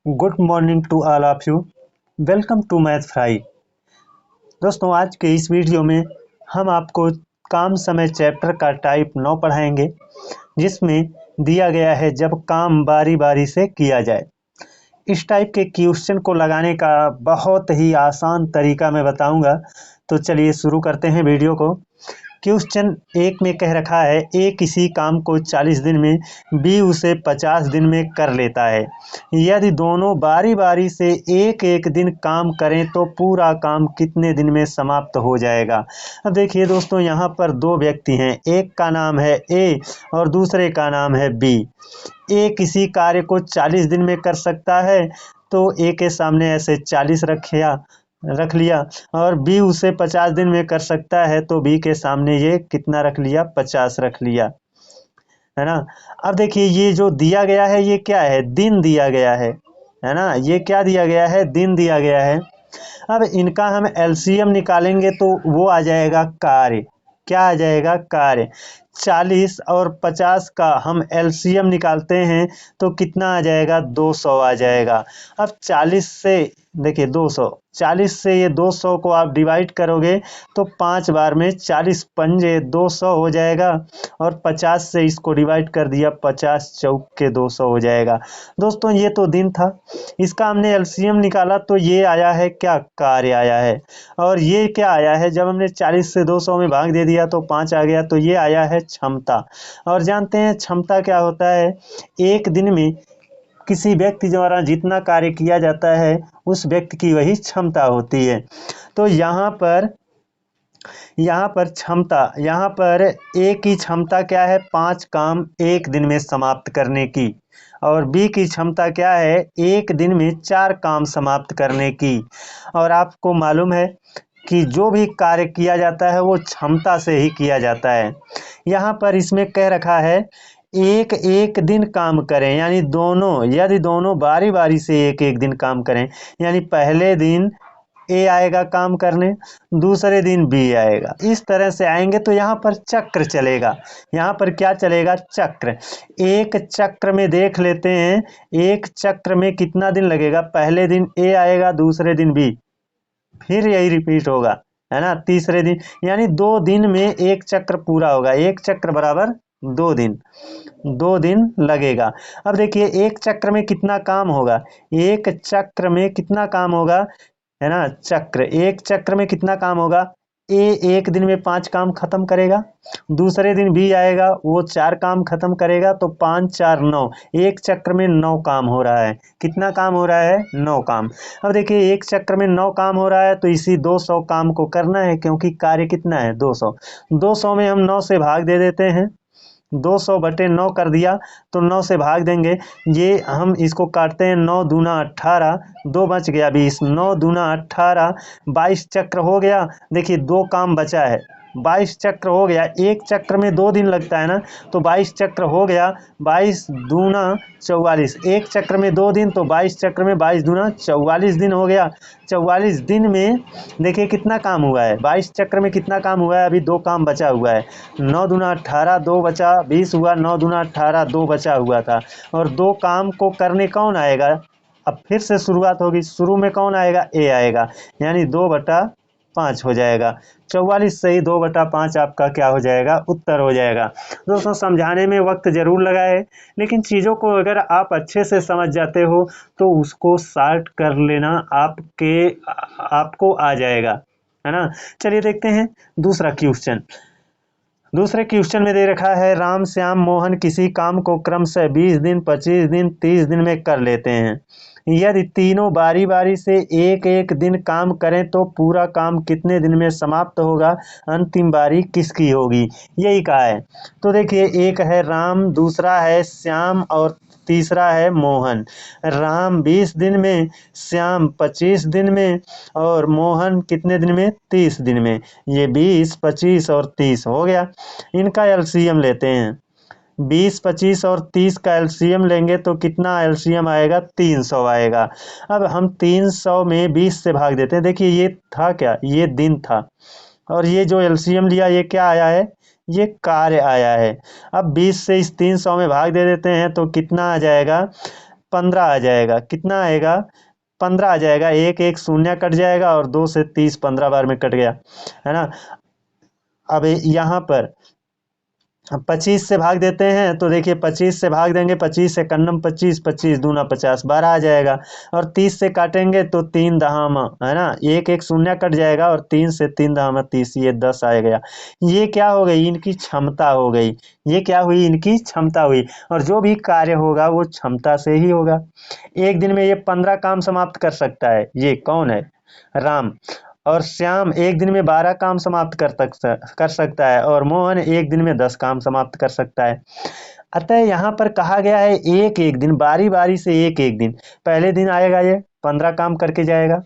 Good morning to all of you. Welcome to Math Fry. दोस्तों, आज के इस वीडियो में हम आपको काम समय चैप्टर का टाइप 9 पढ़ाएंगे, जिसमें दिया गया है जब काम बारी बारी से किया जाए। इस टाइप के क्वेश्चन को लगाने का बहुत ही आसान तरीका मैं बताऊंगा। तो चलिए शुरू करते हैं वीडियो को। क्वेश्चन 1 में कह रखा है ए किसी काम को 40 दिन में, बी उसे 50 दिन में कर लेता है। यदि दोनों बारी बारी से एक एक दिन काम करें तो पूरा काम कितने दिन में समाप्त हो जाएगा। अब देखिए दोस्तों, यहाँ पर दो व्यक्ति हैं, एक का नाम है ए और दूसरे का नाम है बी। ए किसी कार्य को 40 दिन में कर सकता है, तो ए के सामने ऐसे 40 रख लिया, और बी उसे 50 दिन में कर सकता है, तो बी के सामने ये कितना रख लिया, 50 रख लिया, है ना। अब देखिए, ये जो दिया गया है ये क्या है, दिन दिया गया है ना। ये क्या दिया गया है, दिन दिया गया है। अब इनका हम एलसीएम निकालेंगे तो वो आ जाएगा कार्य। क्या आ जाएगा, कार्य। 40 और 50 का हम एलसीएम निकालते हैं तो कितना आ जाएगा, 200 आ जाएगा। अब 40 से देखिए 200, 40 से ये 200 को आप डिवाइड करोगे तो 5 बार में 40 पंजे 200 हो जाएगा, और 50 से इसको डिवाइड कर दिया, 50 चौक के 200 हो जाएगा। दोस्तों, ये तो दिन था, इसका हमने एलसीएम निकाला तो ये आया है क्या, कार्य आया है। और ये क्या आया है, जब हमने 40 से 200 में भाग दे दिया तो 5 आ गया, तो ये आया है क्षमता। और जानते हैं क्षमता क्या होता है, एक दिन में किसी व्यक्ति द्वारा जितना कार्य किया जाता है उस व्यक्ति की वही क्षमता होती है। तो यहाँ पर क्षमता, यहाँ पर ए की क्षमता क्या है, 5 काम एक दिन में समाप्त करने की, और बी की क्षमता क्या है, एक दिन में 4 काम समाप्त करने की। और आपको मालूम है कि जो भी कार्य किया जाता है वो क्षमता से ही किया जाता है। यहाँ पर इसमें कह रखा है एक एक दिन काम करें, यानी यदि दोनों बारी बारी से एक एक दिन काम करें, यानी पहले दिन ए आएगा काम करने, दूसरे दिन बी आएगा, इस तरह से आएंगे तो यहाँ पर चक्र चलेगा। यहाँ पर क्या चलेगा, चक्र। एक चक्र में देख लेते हैं, एक चक्र में कितना दिन लगेगा, पहले दिन ए आएगा, दूसरे दिन बी, फिर यही रिपीट होगा, है ना, तीसरे दिन, यानी 2 दिन में एक चक्र पूरा होगा। एक चक्र बराबर 2 दिन, 2 दिन लगेगा। अब देखिए, एक चक्र में कितना काम होगा, एक चक्र में कितना काम होगा, है ना, चक्र, एक चक्र में कितना काम होगा, ए एक दिन में 5 काम खत्म करेगा, दूसरे दिन बी आएगा, वो 4 काम खत्म करेगा, तो 5 4 9, एक चक्र में 9 काम हो रहा है। कितना काम हो रहा है, 9 काम। अब देखिए, एक चक्र में 9 काम हो रहा है तो इसी 200 काम को करना है, क्योंकि कार्य कितना है, 200। 200 में हम 9 से भाग दे देते हैं, 200 बटे 9 कर दिया तो 9 से भाग देंगे। ये हम इसको काटते हैं, 9 दूना 18, 2 बच गया 20, 9 दूना 18, 22 चक्र हो गया। देखिए 2 काम बचा है, 22 चक्र हो गया। एक चक्र में 2 दिन लगता है ना, तो 22 चक्र हो गया, 22 दूना 44, एक चक्र में 2 दिन, तो 22 चक्र में 22 दूना 44 दिन हो गया। 44 दिन में देखिए कितना काम हुआ है, 22 चक्र में कितना काम हुआ है, अभी 2 काम बचा हुआ है। 9 दूना 18, 2 बचा, 20 हुआ, 9 दूना 18, 2 बचा हुआ था, और 2 काम को करने कौन आएगा, अब फिर से शुरुआत होगी, शुरू में कौन आएगा, ए आएगा, यानी 2/5 हो जाएगा। 44 से ही 2/5 आपका क्या हो जाएगा, उत्तर हो जाएगा। दोस्तों, समझाने में वक्त जरूर लगा है, लेकिन चीज़ों को अगर आप अच्छे से समझ जाते हो तो उसको शॉर्ट कर लेना आपको आ जाएगा, है ना। चलिए देखते हैं दूसरा क्वेश्चन। दूसरे क्वेश्चन में दे रखा है राम श्याम मोहन किसी काम को क्रमशः 20 दिन 25 दिन 30 दिन में कर लेते हैं। यदि तीनों बारी बारी से एक एक दिन काम करें तो पूरा काम कितने दिन में समाप्त होगा, अंतिम बारी किसकी होगी, यही कहा है। तो देखिए, एक है राम, दूसरा है श्याम, और तीसरा है मोहन। राम 20 दिन में, श्याम 25 दिन में, और मोहन कितने दिन में, 30 दिन में। ये 20 25 और 30 हो गया। इनका एलसीएम लेते हैं, 20 25 और 30 का एलसीएम लेंगे तो कितना एलसीएम आएगा, 300 आएगा। अब हम 300 में 20 से भाग देते हैं। देखिए, ये था क्या, ये दिन था, और ये जो एलसीएम लिया ये क्या आया है, ये कार्य आया है। अब 20 से इस 300 में भाग दे देते हैं तो कितना आ जाएगा, 15 आ जाएगा। कितना आएगा? 15 आ जाएगा। एक एक शून्य कट जाएगा और 2 से 30 15 बार में कट गया, है ना। अब यहाँ पर 25 से भाग देते हैं तो देखिए 25 से भाग देंगे, 25 से कन्नम 25, 25 दूना 50, 12 आ जाएगा। और 30 से काटेंगे तो 3 दहामा, है ना, एक एक शून्य कट जाएगा और 3 से 3 दहामा 30, ये 10 आ गया। ये क्या हो गई? इनकी क्षमता हो गई। ये क्या हुई? इनकी क्षमता हुई। और जो भी कार्य होगा वो क्षमता से ही होगा। एक दिन में ये 15 काम समाप्त कर सकता है। ये कौन है? राम। और श्याम एक दिन में 12 काम समाप्त कर सकता है। और मोहन एक दिन में 10 काम समाप्त कर सकता है। अतः यहाँ पर कहा गया है एक एक दिन, बारी बारी से एक एक दिन। पहले दिन आएगा ये 15 काम करके जाएगा,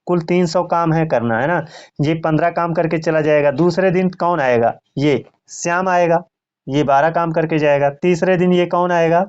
कुल 300 काम है करना, है ना। ये 15 काम करके चला जाएगा। दूसरे दिन कौन आएगा? ये श्याम आएगा, ये 12 काम करके जाएगा। तीसरे दिन ये कौन आएगा?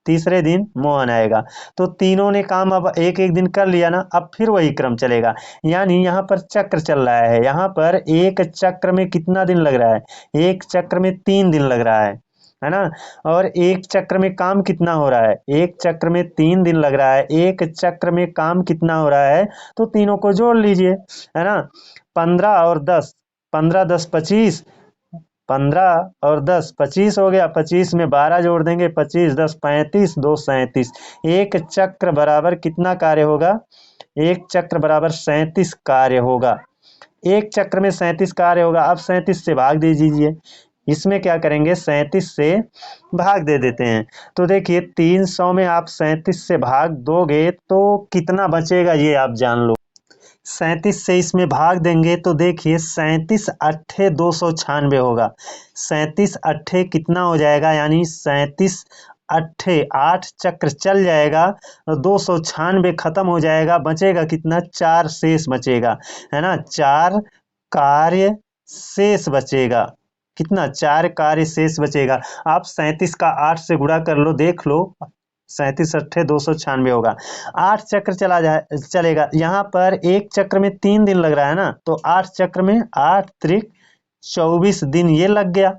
तीसरे दिन मोहन आएगा। तो तीनों ने काम अब एक एक दिन कर लिया ना, अब फिर वही क्रम चलेगा। यानी यहाँ पर चक्र चल रहा है। यहाँ पर एक चक्र में कितना दिन लग रहा है? एक चक्र में 3 दिन लग रहा है ना। और एक चक्र में काम कितना हो रहा है? एक चक्र में 3 दिन लग रहा है। एक चक्र में काम कितना हो रहा है? तो तीनों को जोड़ लीजिए, है ना। 15 और 10, 15 10 25, 15 और 10 25 हो गया। 25 में 12 जोड़ देंगे, 25 10 35, 2 37। एक चक्र बराबर कितना कार्य होगा? एक चक्र बराबर 37 कार्य होगा। एक चक्र में 37 कार्य होगा। अब 37 से भाग दे दीजिए। इसमें क्या करेंगे? 37 से भाग दे देते हैं। तो देखिए 300 में आप 37 से भाग दोगे तो कितना बचेगा ये आप जान लो। 37 से इसमें भाग देंगे तो देखिए 37 अट्ठे 296 होगा। 37 अट्ठे कितना हो जाएगा? यानी 37 अट्ठे 8 चक्र चल जाएगा, 296 खत्म हो जाएगा। बचेगा कितना? 4 शेष बचेगा, है ना। 4 कार्य शेष बचेगा। कितना? 4 कार्य शेष बचेगा। आप 37 का 8 से गुणा कर लो, देख लो। 37 अट्ठे 296 होगा। 8 चक्र चलेगा। यहाँ पर एक चक्र में 3 दिन लग रहा है ना, तो 8 चक्र में 8 त्रिक 24 दिन ये लग गया।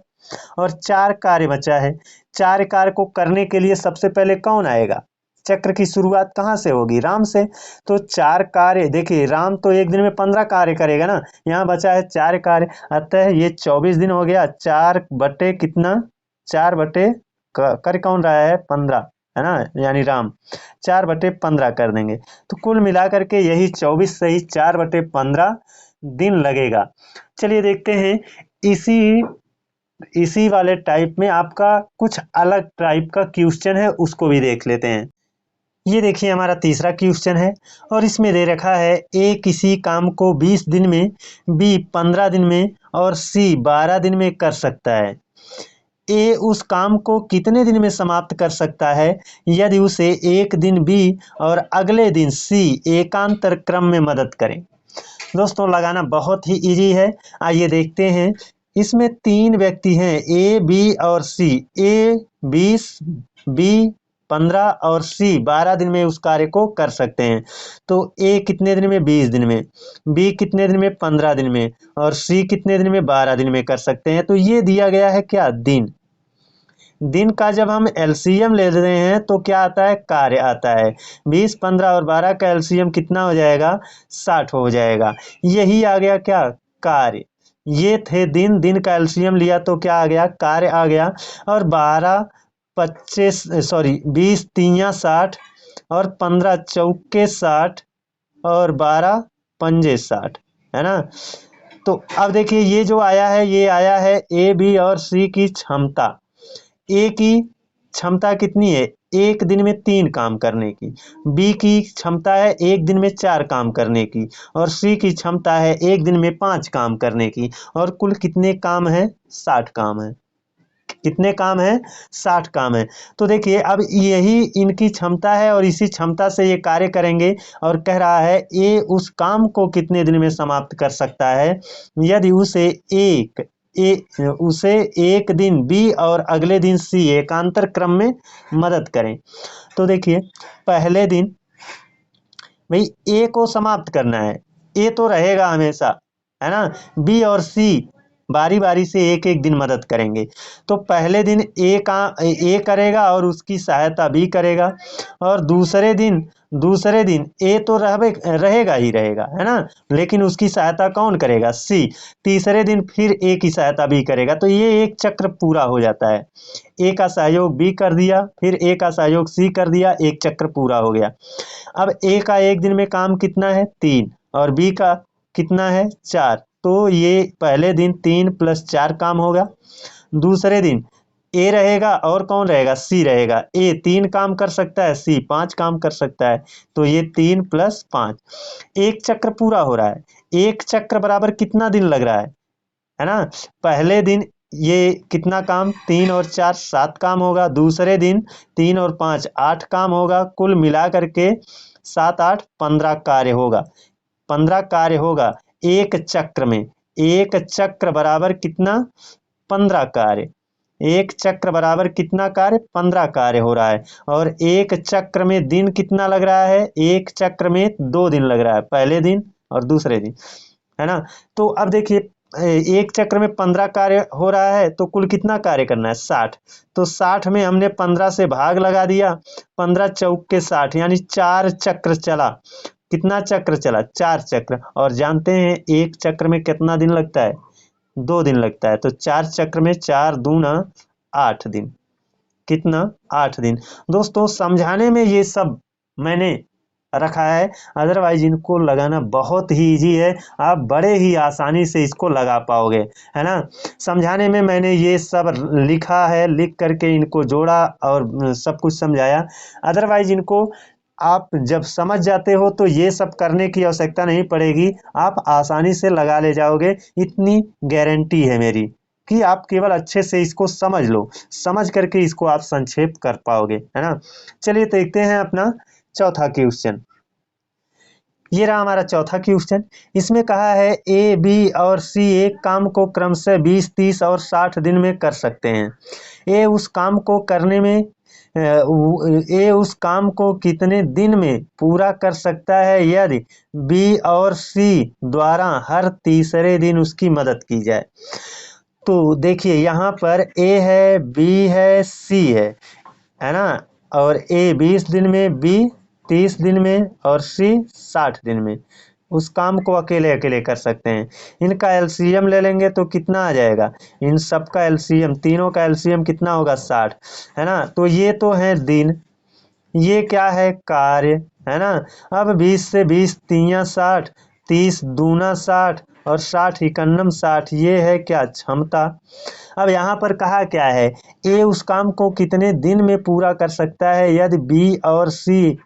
और 4 कार्य बचा है। 4 कार्य को करने के लिए सबसे पहले कौन आएगा? चक्र की शुरुआत कहाँ से होगी? राम से। तो 4 कार्य, देखिए राम तो एक दिन में 15 कार्य करेगा ना, यहाँ बचा है 4 कार्य। अतः ये 24 दिन हो गया। 4 बटे कितना? 4 बटे कर कौन रहा है? 15, है ना, यानी राम। 4 बटे 15 कर देंगे तो कुल मिलाकर के यही 24 सही 4 बटे 15 दिन लगेगा। चलिए देखते हैं इसी इसी वाले टाइप में आपका कुछ अलग टाइप का क्वेश्चन है, उसको भी देख लेते हैं। ये देखिए हमारा तीसरा क्वेश्चन है और इसमें दे रखा है ए किसी काम को 20 दिन में, बी 15 दिन में और सी 12 दिन में कर सकता है। ए उस काम को कितने दिन में समाप्त कर सकता है यदि उसे एक दिन बी और अगले दिन सी एकांतर क्रम में मदद करें। दोस्तों लगाना बहुत ही इजी है। आइए देखते हैं। इसमें 3 व्यक्ति हैं, ए बी और सी। ए 20, बी 15 और सी 12 दिन में उस कार्य को कर सकते हैं। तो ए कितने दिन में? 20 दिन में। बी कितने दिन में? 15 दिन में। और सी कितने दिन में? 12 दिन में कर सकते हैं। तो ये दिया गया है क्या? दिन। दिन का जब हम एलसीएम ले रहे हैं तो क्या आता है? कार्य आता है। 20, 15 और 12 का एलसीएम कितना हो जाएगा? 60 हो जाएगा। यही आ गया क्या? कार्य। ये थे दिन। दिन का एलसीएम लिया तो क्या आ गया? कार्य आ गया। और 12 25 सॉरी 20 तिया 60 और 15 चौके 60 और 12 पंजे 60, है ना। तो अब देखिए ये जो आया है ये आया है ए बी और सी की क्षमता। ए की क्षमता कितनी है? एक दिन में 3 काम करने की। बी की क्षमता है एक दिन में 4 काम करने की। और सी की क्षमता है एक दिन में 5 काम करने की। और कुल कितने काम है? 60 काम है। कितने काम है? 60 काम है। तो देखिए अब यही इनकी क्षमता है और इसी क्षमता से ये कार्य करेंगे। और कह रहा है ए उस काम को कितने दिन में समाप्त कर सकता है यदि उसे एक दिन बी और अगले दिन सी एकांतर क्रम में मदद करें। तो देखिए पहले दिन भाई ए को समाप्त करना है। ए तो रहेगा हमेशा, है ना। बी और सी बारी बारी से एक एक दिन मदद करेंगे। तो पहले दिन ए करेगा और उसकी सहायता बी करेगा, और दूसरे दिन ए तो रहेगा ही रहेगा, है ना, लेकिन उसकी सहायता कौन करेगा, सी। तीसरे दिन फिर ए की सहायता बी करेगा। तो ये एक चक्र पूरा हो जाता है। ए का सहयोग बी कर दिया, फिर ए का सहयोग सी कर दिया, एक चक्र पूरा हो गया। अब ए का एक दिन में काम कितना है, 3, और बी का कितना है, 4। तो ये पहले दिन 3 + 4 काम होगा। दूसरे दिन ए रहेगा और कौन रहेगा, सी रहेगा। ए 3 काम कर सकता है, सी 5 काम कर सकता है। तो ये 3 + 5, एक चक्र पूरा हो रहा है। एक चक्र बराबर कितना दिन लग रहा है ना। पहले दिन ये कितना काम, 3 और 4 7 काम होगा। दूसरे दिन 3 और 5 8 काम होगा। कुल मिला करके 7 8 15 कार्य होगा। 15 कार्य होगा एक चक्र में। एक चक्र बराबर कितना, 15 कार्य। एक चक्र बराबर कितना कार्य, 15 कार्य हो रहा है। और एक चक्र में दिन कितना लग रहा है, एक चक्र में 2 दिन लग रहा है, पहले दिन और दूसरे दिन, है ना। तो अब देखिए, एक चक्र में 15 कार्य हो रहा है, तो कुल कितना कार्य करना है, 60। तो 60 में हमने 15 से भाग लगा दिया, 15 चौक के 60, यानी 4 चक्र चला। कितना चक्र चला, 4 चक्र। और जानते हैं एक चक्र में कितना दिन लगता है, 2 दिन लगता है। तो 4 चक्र में 4 दूना 8 दिन, कितना, 8 दिन। दोस्तों समझाने में ये सब मैंने रखा है, अदरवाइज इनको लगाना बहुत ही इजी है। आप बड़े ही आसानी से इसको लगा पाओगे, है ना। समझाने में मैंने ये सब लिखा है, लिख करके इनको जोड़ा और सब कुछ समझाया। अदरवाइज इनको आप जब समझ जाते हो तो ये सब करने की आवश्यकता नहीं पड़ेगी, आप आसानी से लगा ले जाओगे। इतनी गारंटी है मेरी कि आप केवल अच्छे से इसको समझ लो, समझ करके इसको आप संक्षेप कर पाओगे, है ना। चलिए देखते हैं अपना चौथा क्वेश्चन। ये रहा हमारा चौथा क्वेश्चन। इसमें कहा है ए, बी और सी एक काम को क्रमशः 20, 30 और 60 दिन में कर सकते हैं। ए उस काम को करने में ए उस काम को कितने दिन में पूरा कर सकता है यदि बी और सी द्वारा हर तीसरे दिन उसकी मदद की जाए। तो देखिए यहाँ पर ए है, बी है, सी है ना। और ए 20 दिन में, बी 30 दिन में और सी 60 दिन में उस काम को अकेले अकेले कर सकते हैं। इनका एलसीएम ले लेंगे तो कितना आ जाएगा, इन सब का एलसीएम, तीनों का एलसीएम कितना होगा, 60, है ना। तो ये तो है दिन, ये क्या है, कार्य, है ना। अब 20 से 20 3 60, 30 दूना 60 और 60 इकन्नम 60, ये है क्या, क्षमता। अब यहाँ पर कहा क्या है, ए उस काम को कितने दिन में पूरा कर सकता है यदि बी और सी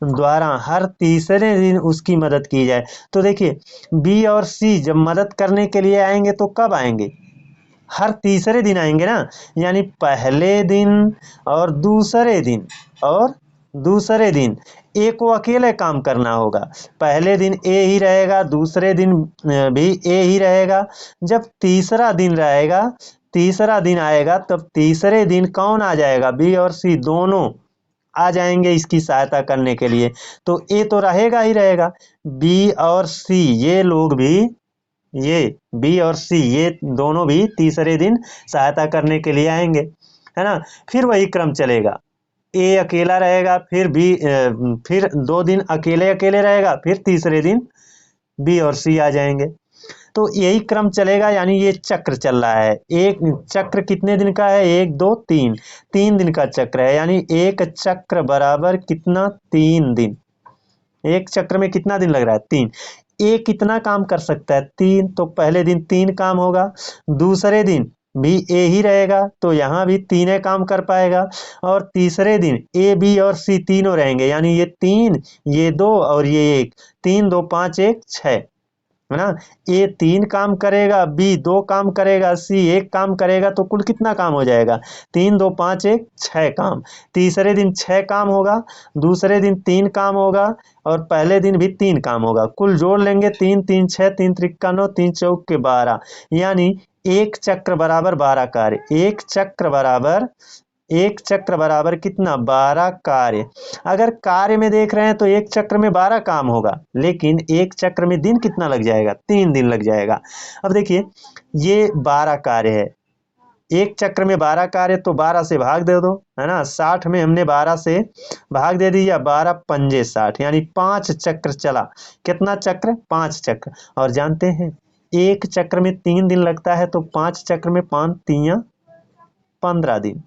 द्वारा हर तीसरे दिन उसकी मदद की जाए। तो देखिए बी और सी जब मदद करने के लिए आएंगे तो कब आएंगे, हर तीसरे दिन आएंगे ना। यानी पहले दिन और दूसरे दिन ए को अकेले काम करना होगा। पहले दिन ए ही रहेगा, दूसरे दिन भी ए ही रहेगा। जब तीसरा दिन आएगा तब तीसरे दिन कौन आ जाएगा, बी और सी दोनों आ जाएंगे इसकी सहायता करने के लिए। तो ए तो रहेगा ही रहेगा, बी और सी ये बी और सी ये दोनों भी तीसरे दिन सहायता करने के लिए आएंगे, है ना। फिर वही क्रम चलेगा, ए अकेला रहेगा, फिर 2 दिन अकेले अकेले रहेगा, फिर तीसरे दिन बी और सी आ जाएंगे। तो यही क्रम चलेगा, यानी ये चक्र चल रहा है। एक चक्र कितने दिन का है, 1 2 3, 3 दिन का चक्र है। यानी एक चक्र बराबर कितना, 3 दिन। एक चक्र में कितना दिन लग रहा है, 3। ए कितना काम कर सकता है, 3। तो पहले दिन 3 काम होगा, दूसरे दिन भी ए ही रहेगा तो यहाँ भी 3 काम कर पाएगा, और तीसरे दिन ए बी और सी तीनों रहेंगे, यानी ये 3 ये 2 और ये 1, 3 2 5 1 6, है ना। ए 3 काम करेगा, बी 2 काम करेगा, सी 1 काम करेगा, तो कुल कितना काम हो जाएगा, 3 2 5 1 6 काम। तीसरे दिन 6 काम होगा, दूसरे दिन 3 काम होगा, और पहले दिन भी 3 काम होगा। कुल जोड़ लेंगे, 3 3 6, 3 त्रिका 9, 3 चौक के 12, यानी एक चक्र बराबर 12 कार्य। एक चक्र बराबर एक चक्र बराबर कितना 12 कार्य। अगर कार्य में देख रहे हैं तो एक चक्र में 12 काम होगा, लेकिन एक चक्र में दिन कितना लग जाएगा, 3 दिन लग जाएगा। अब देखिए ये 12 कार्य है, एक चक्र में 12 कार्य तो 12 से भाग दे दो, है ना। 60 में हमने 12 से भाग दे दिया, 12 पंजे 60, यानी 5 चक्र चला। कितना चक्र, 5 चक्र। और जानते हैं एक चक्र में 3 दिन लगता है, तो 5 चक्र में 5 3 15 दिन।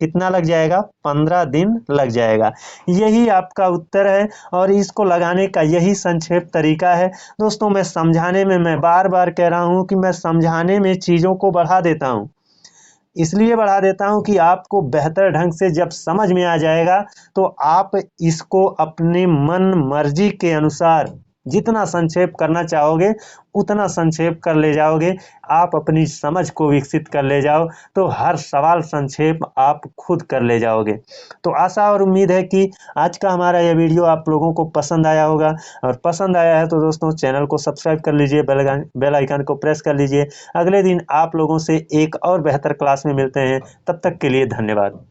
कितना लग जाएगा, 15 दिन लग जाएगा। यही आपका उत्तर है और इसको लगाने का यही संक्षेप तरीका है। दोस्तों मैं समझाने में, मैं बार बार कह रहा हूँ कि मैं समझाने में चीज़ों को बढ़ा देता हूँ, इसलिए बढ़ा देता हूँ कि आपको बेहतर ढंग से जब समझ में आ जाएगा तो आप इसको अपने मन मर्जी के अनुसार जितना संक्षेप करना चाहोगे उतना संक्षेप कर ले जाओगे। आप अपनी समझ को विकसित कर ले जाओ तो हर सवाल संक्षेप आप खुद कर ले जाओगे। तो आशा और उम्मीद है कि आज का हमारा यह वीडियो आप लोगों को पसंद आया होगा, और पसंद आया है तो दोस्तों चैनल को सब्सक्राइब कर लीजिए, बेल आइकन को प्रेस कर लीजिए। अगले दिन आप लोगों से एक और बेहतर क्लास में मिलते हैं, तब तक के लिए धन्यवाद।